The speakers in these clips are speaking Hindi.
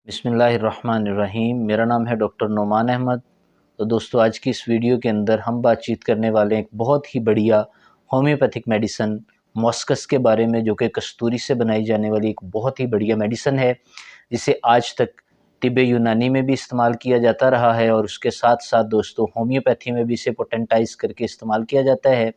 बिस्मिल्लाहिर्रहमानिर्रहीम। मेरा नाम है डॉक्टर नोमान अहमद। तो दोस्तों, आज की इस वीडियो के अंदर हम बातचीत करने वाले हैं एक बहुत ही बढ़िया होम्योपैथिक मेडिसन मॉस्कस के बारे में, जो कि कस्तूरी से बनाई जाने वाली एक बहुत ही बढ़िया मेडिसन है, जिसे आज तक तिब्बे यूनानी में भी इस्तेमाल किया जाता रहा है और उसके साथ साथ दोस्तों होम्योपैथी में भी इसे पोटेंटाइज करके इस्तेमाल किया जाता है।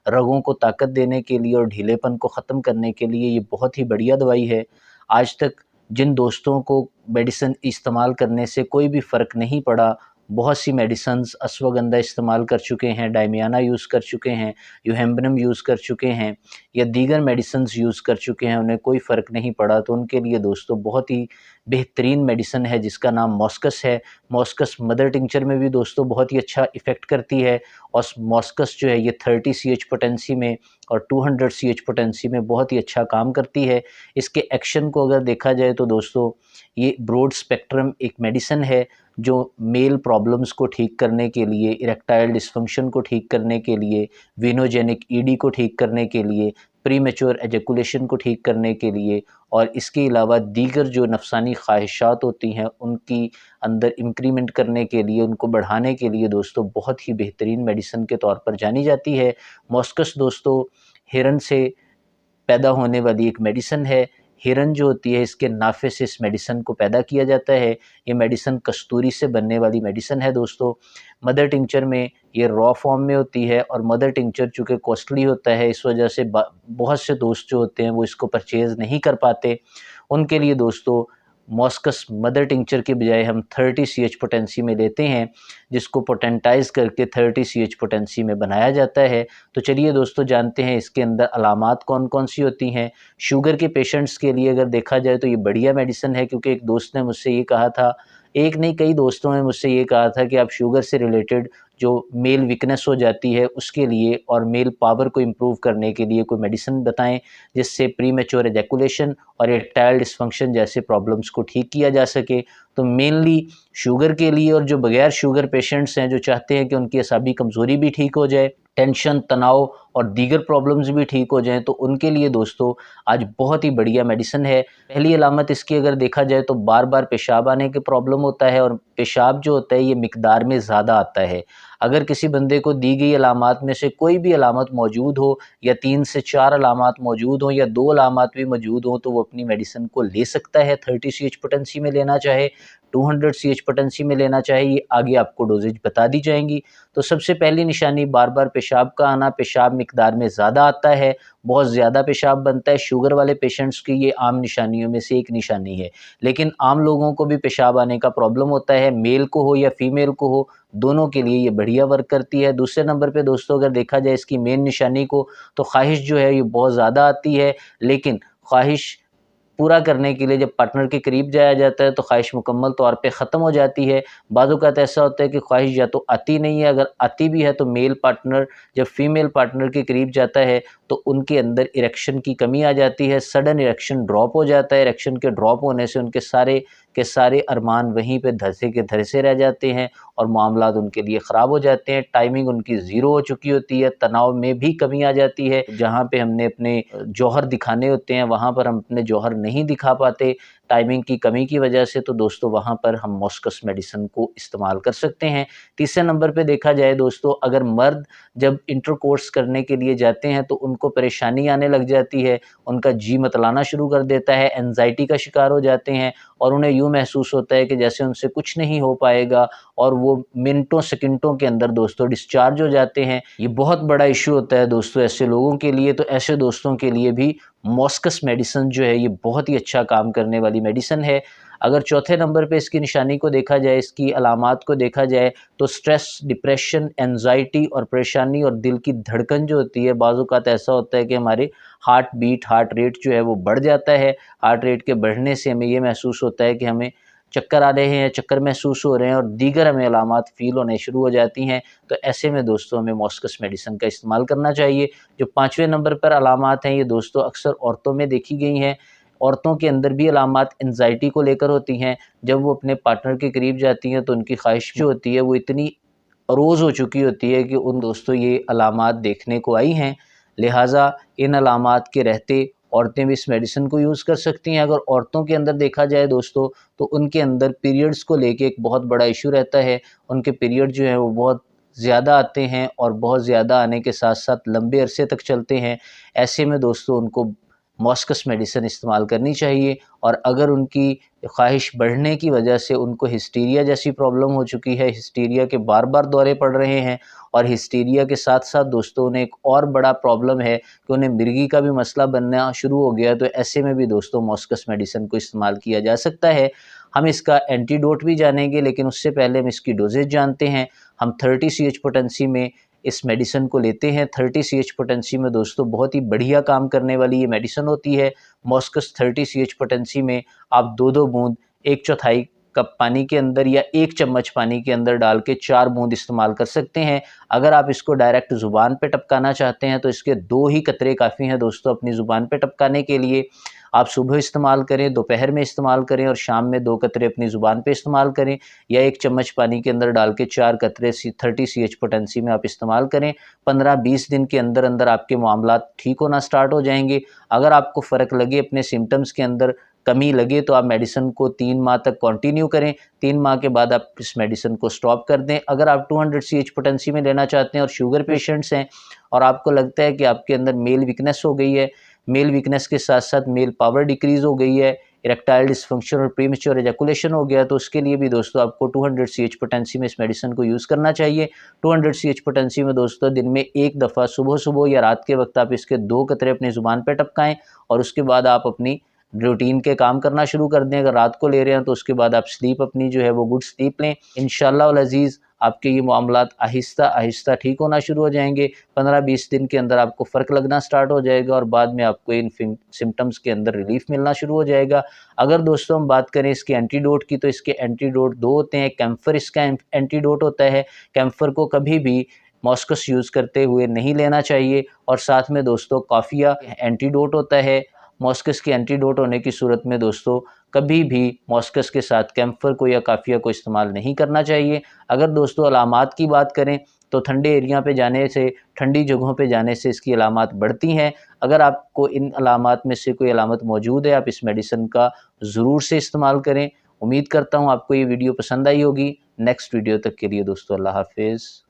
रगों को ताकत देने के लिए और ढीलेपन को ख़त्म करने के लिए ये बहुत ही बढ़िया दवाई है। आज तक जिन दोस्तों को मेडिसिन इस्तेमाल करने से कोई भी फ़र्क नहीं पड़ा, बहुत सी मेडिसिन्स अश्वगंधा इस्तेमाल कर चुके हैं, डायमियाना यूज़ कर चुके हैं, यूहेम्ब्रियम यूज़ कर चुके हैं या दीगर मेडिसिन्स यूज़ कर चुके हैं, उन्हें कोई फ़र्क नहीं पड़ा, तो उनके लिए दोस्तों बहुत ही बेहतरीन मेडिसिन है जिसका नाम मॉस्कस है। मॉस्कस मदर टिंचर में भी दोस्तों बहुत ही अच्छा इफ़ेक्ट करती है और मॉस्कस जो है ये 30 सीएच पोटेंसी में और 200 सीएच पोटेंसी में बहुत ही अच्छा काम करती है। इसके एक्शन को अगर देखा जाए तो दोस्तों, ये ब्रॉड स्पेक्ट्रम एक मेडिसिन है जो मेल प्रॉब्लम्स को ठीक करने के लिए, इरेक्टाइल डिस्फंक्शन को ठीक करने के लिए, वेनोजेनिक ईडी को ठीक करने के लिए, प्रीमेच्योर एजैकुलेशन को ठीक करने के लिए और इसके अलावा दीगर जो नफसानी ख्वाहिशात होती हैं उनकी अंदर इंक्रीमेंट करने के लिए, उनको बढ़ाने के लिए दोस्तों बहुत ही बेहतरीन मेडिसिन के तौर पर जानी जाती है। मॉस्कस दोस्तों हिरन से पैदा होने वाली एक मेडिसिन है। हिरन जो होती है, इसके नाफे से इस मेडिसिन को पैदा किया जाता है। ये मेडिसिन कस्तूरी से बनने वाली मेडिसिन है दोस्तों। मदर टिंचर में ये रॉ फॉर्म में होती है और मदर टिंचर चूँकि कॉस्टली होता है, इस वजह से बहुत से दोस्त जो होते हैं वो इसको परचेज़ नहीं कर पाते। उनके लिए दोस्तों मॉस्कस मदर टिंचर के बजाय हम 30 सीएच पोटेंसी में लेते हैं, जिसको पोटेंटाइज़ करके 30 सीएच पोटेंसी में बनाया जाता है। तो चलिए दोस्तों जानते हैं इसके अंदर अलामात कौन-कौन सी होती हैं। शुगर के पेशेंट्स के लिए अगर देखा जाए तो ये बढ़िया मेडिसिन है, क्योंकि एक दोस्त ने मुझसे ये कहा था, एक नहीं कई दोस्तों ने मुझसे ये कहा था कि आप शुगर से रिलेटेड जो मेल वीकनेस हो जाती है उसके लिए और मेल पावर को इम्प्रूव करने के लिए कोई मेडिसिन बताएं, जिससे प्रीमेच्योर एजैकुलेशन और इरेक्टाइल डिस्फंक्शन जैसे प्रॉब्लम्स को ठीक किया जा सके। तो मेनली शुगर के लिए और जो बगैर शुगर पेशेंट्स हैं जो चाहते हैं कि उनकी असाबी कमज़ोरी भी ठीक हो जाए, टेंशन, तनाव और दीगर प्रॉब्लम्स भी ठीक हो जाएँ, तो उनके लिए दोस्तों आज बहुत ही बढ़िया मेडिसिन है। पहली अलामत इसकी अगर देखा जाए तो बार-बार पेशाब आने की प्रॉब्लम होता है और पेशाब जो होता है ये मिकदार में ज़्यादा आता है। अगर किसी बंदे को दी गई अलामात में से कोई भी अलामत मौजूद हो या 3 से 4 अलामात मौजूद हों या 2 अलामात भी मौजूद हों, तो वो अपनी मेडिसिन को ले सकता है। 30 सीएच पोटेंसी में लेना चाहे, 200 सीएच पोटेंसी में लेना चाहे, ये आगे आपको डोजेज बता दी जाएँगी। तो सबसे पहली निशानी बार-बार पेशाब का आना, पेशाब मिकदार में ज़्यादा आता है, बहुत ज़्यादा पेशाब बनता है। शुगर वाले पेशेंट्स की ये आम निशानियों में से एक निशानी है। लेकिन आम लोगों को भी पेशाब आने का प्रॉब्लम होता है, मेल को हो या फीमेल को हो, दोनों के लिए ये बढ़िया वर्क करती है। दूसरे नंबर पे दोस्तों अगर देखा जाए इसकी मेन निशानी को, तो ख्वाहिश जो है ये बहुत ज़्यादा आती है, लेकिन ख्वाहिश पूरा करने के लिए जब पार्टनर के करीब जाया जाता है तो ख्वाहिश मुकम्मल तौर पे ख़त्म हो जाती है। बाज़ औक़ात ऐसा होता है कि ख्वाहिश या तो आती नहीं है, अगर आती भी है तो मेल पार्टनर जब फीमेल पार्टनर के करीब जाता है तो उनके अंदर इरेक्शन की कमी आ जाती है, सडन इरेक्शन ड्रॉप हो जाता है। इरेक्शन के ड्रॉप होने से उनके सारे के सारे अरमान वहीं पे धँसे के धँसे रह जाते हैं और मामलात उनके लिए ख़राब हो जाते हैं। टाइमिंग उनकी ज़ीरो हो चुकी होती है, तनाव में भी कमी आ जाती है। जहाँ पे हमने अपने जौहर दिखाने होते हैं वहाँ पर हम अपने जौहर नहीं दिखा पाते टाइमिंग की कमी की वजह से, तो दोस्तों वहाँ पर हम मॉस्कस मेडिसिन को इस्तेमाल कर सकते हैं। तीसरे नंबर पे देखा जाए दोस्तों, अगर मर्द जब इंटरकोर्स करने के लिए जाते हैं तो उनको परेशानी आने लग जाती है, उनका जी मतलाना शुरू कर देता है, एंजाइटी का शिकार हो जाते हैं और उन्हें यूँ महसूस होता है कि जैसे उनसे कुछ नहीं हो पाएगा और वो मिनटों सेकंडों के अंदर दोस्तों डिस्चार्ज हो जाते हैं। ये बहुत बड़ा इशू होता है दोस्तों ऐसे लोगों के लिए। तो ऐसे दोस्तों के लिए भी मॉस्कस मेडिसिन जो है ये बहुत ही अच्छा काम करने वाली मेडिसिन है। अगर चौथे नंबर पे इसकी निशानी को देखा जाए, इसकी अलामात को देखा जाए, तो स्ट्रेस, डिप्रेशन, एंजाइटी और परेशानी और दिल की धड़कन जो होती है, बाज़ औक़ात ऐसा होता है कि हमारे हार्ट बीट, हार्ट रेट जो है वो बढ़ जाता है। हार्ट रेट के बढ़ने से हमें ये महसूस होता है कि हमें चक्कर आ रहे हैं, चक्कर महसूस हो रहे हैं और दीगर हमें अलामात फ़ील होने शुरू हो जाती हैं। तो ऐसे में दोस्तों हमें मॉस्कस मेडिसिन का इस्तेमाल करना चाहिए। जो 5वें नंबर पर अलामात हैं ये दोस्तों अक्सर औरतों में देखी गई हैं। औरतों के अंदर भी अलामात एंजाइटी को लेकर होती हैं। जब वो अपने पार्टनर के करीब जाती हैं तो उनकी ख्वाहिश जो होती है वो इतनी अरोज़ हो चुकी होती है कि उन दोस्तों ये अलामात देखने को आई हैं। लिहाजा इन अलामात के रहते औरतें भी इस मेडिसिन को यूज़ कर सकती हैं। अगर औरतों के अंदर देखा जाए दोस्तों, तो उनके अंदर पीरियड्स को लेके एक बहुत बड़ा इशू रहता है। उनके पीरियड जो है वो बहुत ज़्यादा आते हैं और बहुत ज़्यादा आने के साथ-साथ लंबे अरसे तक चलते हैं। ऐसे में दोस्तों उनको मॉस्कस मेडिसिन इस्तेमाल करनी चाहिए। और अगर उनकी ख्वाहिश बढ़ने की वजह से उनको हिस्टीरिया जैसी प्रॉब्लम हो चुकी है, हिस्टीरिया के बार-बार दौरे पड़ रहे हैं, और हिस्टीरिया के साथ-साथ दोस्तों उन्हें एक और बड़ा प्रॉब्लम है कि उन्हें मिर्गी का भी मसला बनना शुरू हो गया है, तो ऐसे में भी दोस्तों मॉस्कस मेडिसिन को इस्तेमाल किया जा सकता है। हम इसका एंटीडोट भी जानेंगे, लेकिन उससे पहले हम इसकी डोज़ेज जानते हैं। हम 30 सीएच पोटेंसी में इस मेडिसिन को लेते हैं। 30 सीएच पोटेंसी में दोस्तों बहुत ही बढ़िया काम करने वाली ये मेडिसिन होती है। मॉस्कस 30 सीएच पोटेंसी में आप 2-2 बूंद 1/4 कप पानी के अंदर या 1 चम्मच पानी के अंदर डाल के 4 बूंद इस्तेमाल कर सकते हैं। अगर आप इसको डायरेक्ट ज़ुबान पे टपकाना चाहते हैं तो इसके 2 ही कतरे काफ़ी हैं दोस्तों अपनी ज़ुबान पे टपकाने के लिए। आप सुबह इस्तेमाल करें, दोपहर में इस्तेमाल करें और शाम में 2 कतरे अपनी ज़ुबान पे इस्तेमाल करें, या 1 चम्मच पानी के अंदर डाल के 4 कतरे 30 सीएच पोटेंसी में आप इस्तेमाल करें। 15-20 दिन के अंदर-अंदर आपके मामलात ठीक होना स्टार्ट हो जाएँगे। अगर आपको फ़र्क लगे, अपने सिम्पटम्स के अंदर कमी लगे, तो आप मेडिसिन को 3 माह तक कंटिन्यू करें। 3 माह के बाद आप इस मेडिसिन को स्टॉप कर दें। अगर आप 200 सीएच पोटेंसी में लेना चाहते हैं और शुगर पेशेंट्स हैं और आपको लगता है कि आपके अंदर मेल वीकनेस हो गई है, मेल वीकनेस के साथ-साथ मेल पावर डिक्रीज़ हो गई है, इरेक्टाइल डिस्फंक्शन और प्रीमेच्योर एजैकुलेशन हो गया, तो उसके लिए भी दोस्तों आपको 200 सीएच पोटेंसी में इस मेडिसिन को यूज़ करना चाहिए। 200 सीएच पोटेंसी में दोस्तों दिन में 1 दफ़ा सुबह-सुबह या रात के वक़्त आप इसके 2 कतरे अपनी ज़ुबान पे टपकाएँ और उसके बाद आप अपनी रूटीन के काम करना शुरू कर दें। अगर रात को ले रहे हैं तो उसके बाद आप स्लीप अपनी जो है वो गुड स्लीप लें। इंशाअल्लाह वल अज़ीज़ आपके ये मामलात आहिस्ता-आहिस्ता ठीक होना शुरू हो जाएँगे। 15-20 दिन के अंदर आपको फ़र्क लगना स्टार्ट हो जाएगा और बाद में आपको इन सिम्पटम्स के अंदर रिलीफ़ मिलना शुरू हो जाएगा। अगर दोस्तों हम बात करें इसके एंटीडोट की, तो इसके एंटीडोट 2 होते हैं। कैम्फर इसका एंटीडोट होता है। कैम्फर को कभी भी मॉस्कस यूज़ करते हुए नहीं लेना चाहिए। और साथ में दोस्तों काफ़िया एंटीडोट होता है। मॉस्कस के एंटीडोट होने की सूरत में दोस्तों कभी भी मॉस्कस के साथ कैम्फर को या काफ़िया को इस्तेमाल नहीं करना चाहिए। अगर दोस्तों अलामात की बात करें तो ठंडे एरिया पे जाने से, ठंडी जगहों पे जाने से इसकी अलामात बढ़ती हैं। अगर आपको इन अलामात में से कोई अलामत मौजूद है, आप इस मेडिसिन का ज़रूर से इस्तेमाल करें। उम्मीद करता हूँ आपको ये वीडियो पसंद आई होगी। नेक्स्ट वीडियो तक के लिए दोस्तों अल्लाह हाफ़िज़।